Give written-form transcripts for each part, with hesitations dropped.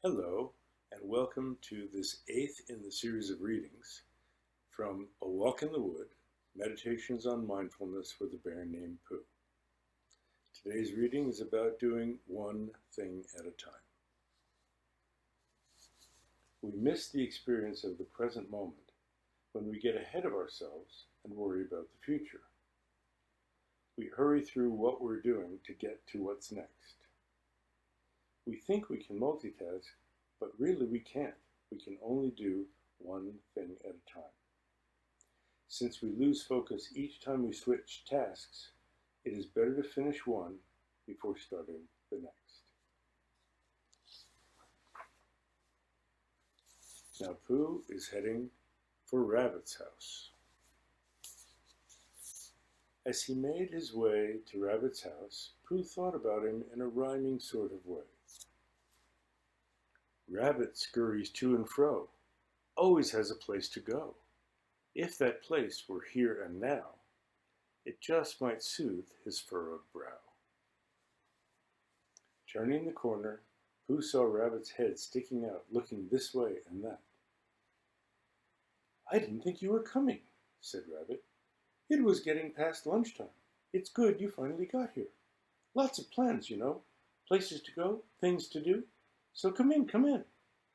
Hello, and welcome to this eighth in the series of readings from A Walk in the Wood, Meditations on Mindfulness with a Bear Named Pooh. Today's reading is about doing one thing at a time. We miss the experience of the present moment when we get ahead of ourselves and worry about the future. We hurry through what we're doing to get to what's next. We think we can multitask, but really we can't. We can only do one thing at a time. Since we lose focus each time we switch tasks, it is better to finish one before starting the next. Now Pooh is heading for Rabbit's house. As he made his way to Rabbit's house, Pooh thought about him in a rhyming sort of way. Rabbit scurries to and fro, always has a place to go. If that place were here and now, it just might soothe his furrowed brow. Turning the corner, Pooh saw Rabbit's head sticking out, looking this way and that. "I didn't think you were coming," said Rabbit. "It was getting past lunchtime. It's good you finally got here. Lots of plans, you know. Places to go, things to do. So come in, come in.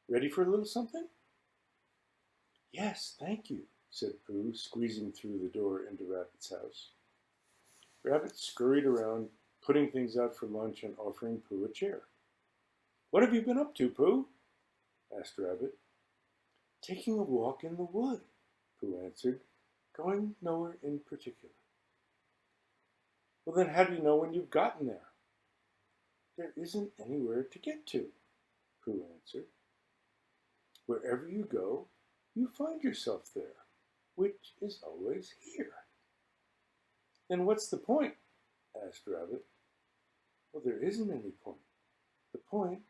Ready for a little something?" "Yes, thank you," said Pooh, squeezing through the door into Rabbit's house. Rabbit scurried around, putting things out for lunch and offering Pooh a chair. "What have you been up to, Pooh?" asked Rabbit. "Taking a walk in the wood," Pooh answered, "going nowhere in particular." "Well, then how do you know when you've gotten there?" "There isn't anywhere to get to," Pooh answered. "Wherever you go, you find yourself there, which is always here." "Then what's the point?" asked Rabbit. "Well, there isn't any point. The point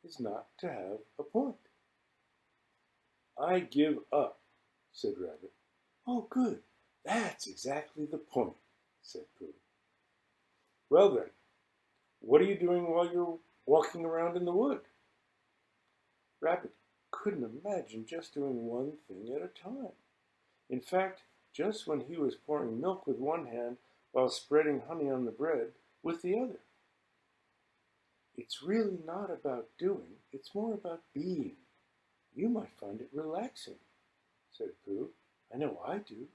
is not to have a point." "I give up," said Rabbit. "Oh, good. That's exactly the point," said Pooh. "Well then, what are you doing while you're walking around in the wood?" Rabbit couldn't imagine just doing one thing at a time. In fact, just when he was pouring milk with one hand while spreading honey on the bread with the other. "It's really not about doing, it's more about being. You might find it relaxing," said Pooh. "I know I do."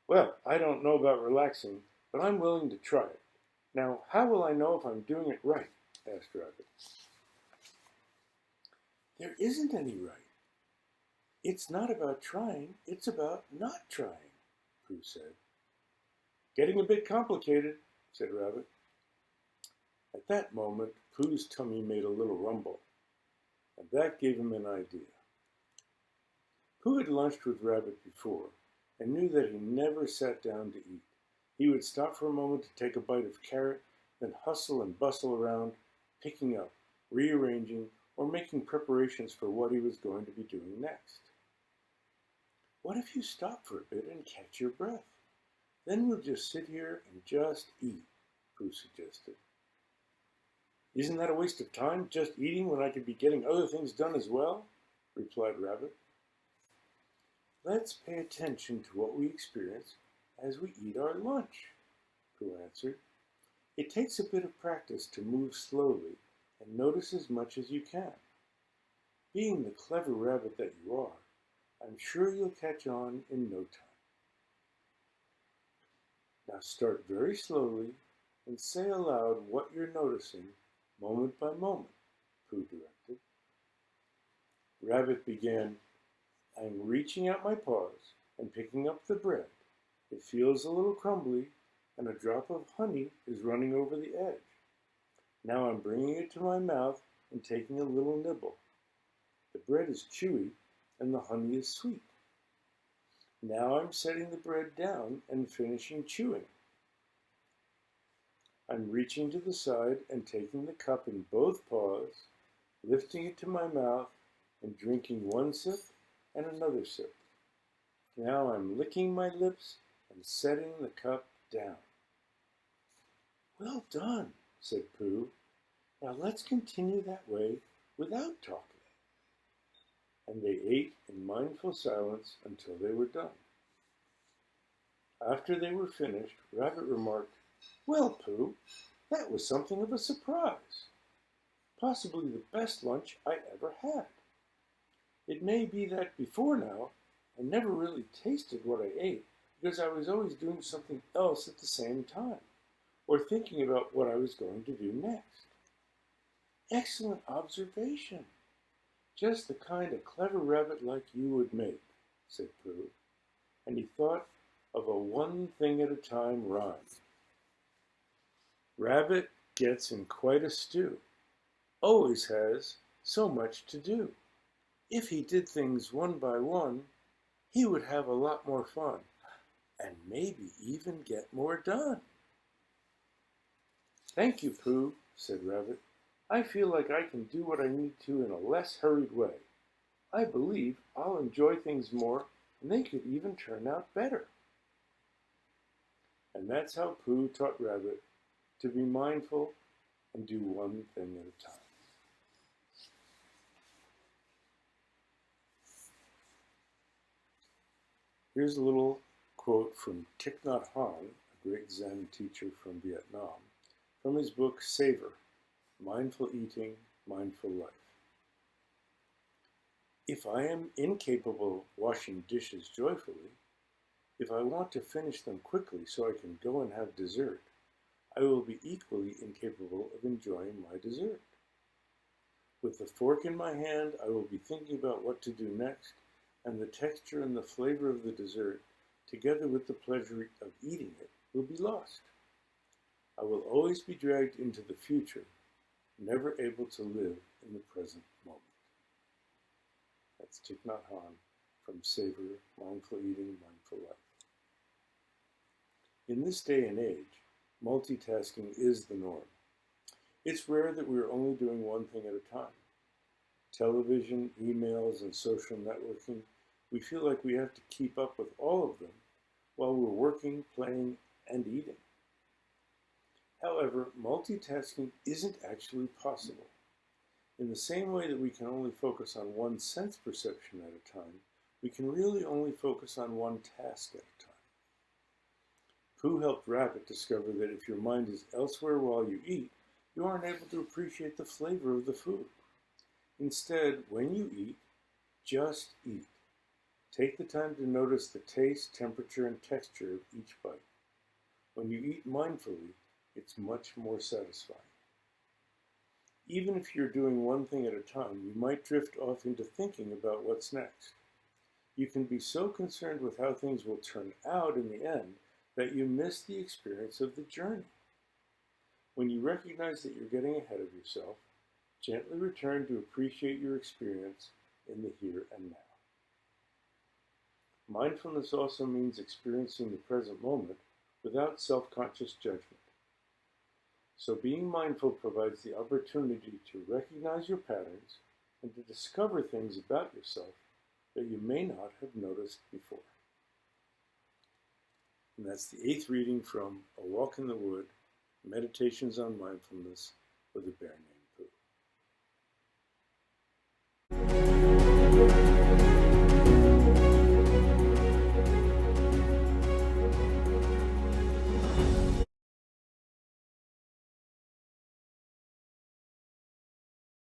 "Well, I don't know about relaxing, but I'm willing to try it. Now, how will I know if I'm doing it right?" asked Rabbit. "There isn't any right. It's not about trying, it's about not trying," Pooh said. "Getting a bit complicated," said Rabbit. At that moment, Pooh's tummy made a little rumble, and that gave him an idea. Pooh had lunched with Rabbit before, and knew that he never sat down to eat. He would stop for a moment to take a bite of carrot, then hustle and bustle around, picking up, rearranging, or making preparations for what he was going to be doing next. "What if you stop for a bit and catch your breath? Then we'll just sit here and just eat," Pooh suggested. "Isn't that a waste of time, just eating, when I could be getting other things done as well?" replied Rabbit. "Let's pay attention to what we experience as we eat our lunch," Pooh answered. "It takes a bit of practice to move slowly and notice as much as you can. Being the clever rabbit that you are, I'm sure you'll catch on in no time. Now start very slowly and say aloud what you're noticing moment by moment," Pooh directed. Rabbit began, "I'm reaching out my paws and picking up the bread. It feels a little crumbly, and a drop of honey is running over the edge. Now I'm bringing it to my mouth and taking a little nibble. The bread is chewy and the honey is sweet. Now I'm setting the bread down and finishing chewing. I'm reaching to the side and taking the cup in both paws, lifting it to my mouth and drinking one sip and another sip. Now I'm licking my lips and setting the cup down." "Well done," said Pooh. "Now let's continue that way without talking, and they ate in mindful silence until they were done. After they were finished, Rabbit remarked, "Well, Pooh, that was something of a surprise. Possibly the best lunch I ever had. It may be that before now, I never really tasted what I ate because I was always doing something else at the same time, or thinking about what I was going to do next." "Excellent observation. Just the kind a clever rabbit like you would make," said Pooh, and he thought of a one thing at a time rhyme. Rabbit gets in quite a stew, always has so much to do. If he did things one by one, he would have a lot more fun, and maybe even get more done. "Thank you, Pooh," said Rabbit. "I feel like I can do what I need to in a less hurried way. I believe I'll enjoy things more, and they could even turn out better." And that's how Pooh taught Rabbit to be mindful and do one thing at a time. Here's a little quote from Thich Nhat Hanh, a great Zen teacher from Vietnam, from his book Savor, Mindful Eating, Mindful Life. "If I am incapable of washing dishes joyfully, if I want to finish them quickly so I can go and have dessert, I will be equally incapable of enjoying my dessert. With the fork in my hand, I will be thinking about what to do next, and the texture and the flavor of the dessert, together with the pleasure of eating it, will be lost. I will always be dragged into the future, never able to live in the present moment." That's Thich Nhat Hanh from Savor, Mindful Eating, Mindful Life. In this day and age, multitasking is the norm. It's rare that we're only doing one thing at a time. Television, emails, and social networking, we feel like we have to keep up with all of them while we're working, playing, and eating. However, multitasking isn't actually possible. In the same way that we can only focus on one sense perception at a time, we can really only focus on one task at a time. Pooh helped Rabbit discover that if your mind is elsewhere while you eat, you aren't able to appreciate the flavor of the food. Instead, when you eat, just eat. Take the time to notice the taste, temperature, and texture of each bite. When you eat mindfully, it's much more satisfying. Even if you're doing one thing at a time, you might drift off into thinking about what's next. You can be so concerned with how things will turn out in the end that you miss the experience of the journey. When you recognize that you're getting ahead of yourself, gently return to appreciate your experience in the here and now. Mindfulness also means experiencing the present moment without self-conscious judgment. So being mindful provides the opportunity to recognize your patterns and to discover things about yourself that you may not have noticed before. And that's the 8th reading from A Walk in the Wood, Meditations on Mindfulness with a Bear Named Pooh.